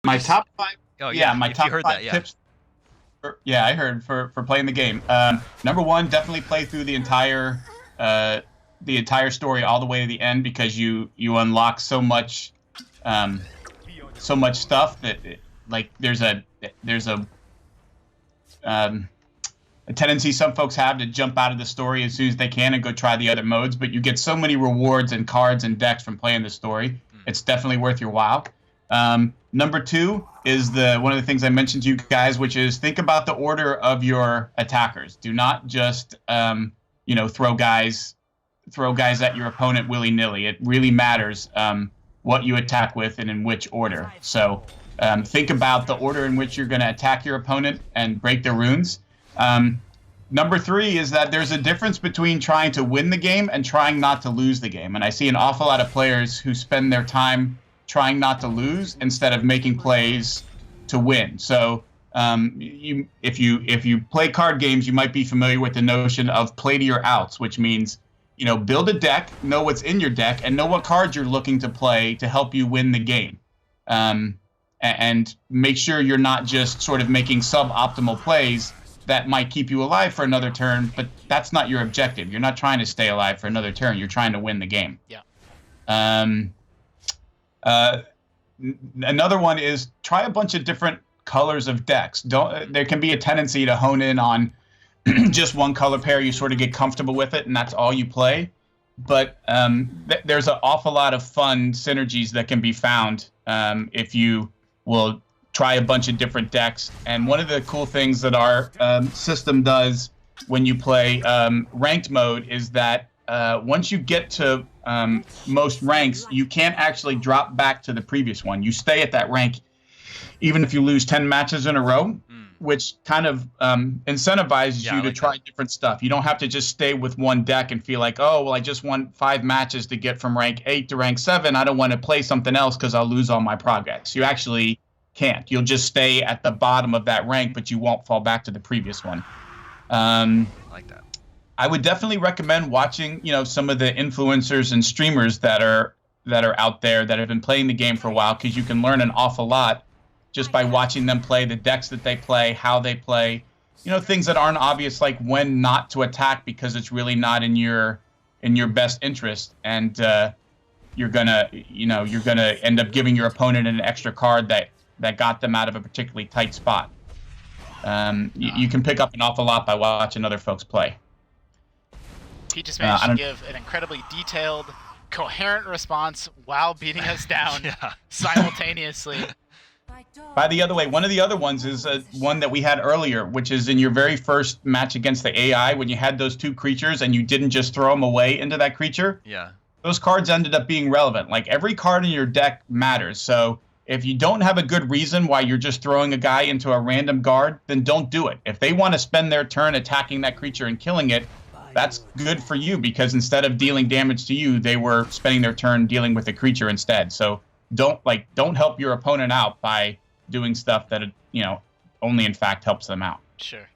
My top five. Oh Yeah, my if top you heard five that, yeah. tips. Yeah, I heard for playing the game. Number one, definitely play through the entire story all the way to the end, because you unlock um, so much stuff that like um, a tendency some folks have to jump out of the story as soon as they can and go try the other modes, but you get so many rewards and cards and decks from playing the story. It's definitely worth your while. Number two is one of the things I mentioned to you guys, which is think about the order of your attackers. Do not just throw guys at your opponent willy-nilly. It really matters what you attack with and in which order. So think about the order in which you're going to attack your opponent and break their runes. Number three is that there's a difference between trying to win the game and trying not to lose the game. And I see an awful lot of players who spend their time trying not to lose instead of making plays to win. So if you play card games, you might be familiar with the notion of play to your outs, which means build a deck, know what's in your deck, and know what cards you're looking to play to help you win the game. And make sure you're not just sort of making suboptimal plays that might keep you alive for another turn, but that's not your objective. You're not trying to stay alive for another turn. You're trying to win the game. Yeah. Another one is try a bunch of different colors of decks. There can be a tendency to hone in on just one color pair. You sort of get comfortable with it, and that's all you play. But there's an awful lot of fun synergies that can be found if you will try a bunch of different decks. And one of the cool things that our system does when you play ranked mode is that once you get to most ranks, you can't actually drop back to the previous one. You stay at that rank even if you lose 10 matches in a row, which kind of incentivizes you to try different stuff. You don't have to just stay with one deck and feel like, oh, well, I just won 5 matches to get from rank 8 to rank 7. I don't want to play something else because I'll lose all my progress. You actually can't. You'll just stay at the bottom of that rank, but you won't fall back to the previous one. I like that. I would definitely recommend watching, some of the influencers and streamers that are out there that have been playing the game for a while, because you can learn an awful lot just by watching them play, the decks that they play, how they play, things that aren't obvious, like when not to attack because it's really not in your best interest, and you're gonna end up giving your opponent an extra card that got them out of a particularly tight spot. You can pick up an awful lot by watching other folks play. He just managed to give an incredibly detailed, coherent response while beating us down simultaneously. By the other way, one of the other ones is one that we had earlier, which is in your very first match against the AI, when you had those 2 creatures and you didn't just throw them away into that creature. Yeah. Those cards ended up being relevant. Like, every card in your deck matters. So if you don't have a good reason why you're just throwing a guy into a random guard, then don't do it. If they want to spend their turn attacking that creature and killing it, that's good for you, because instead of dealing damage to you, they were spending their turn dealing with the creature instead. So don't help your opponent out by doing stuff that only in fact helps them out. Sure.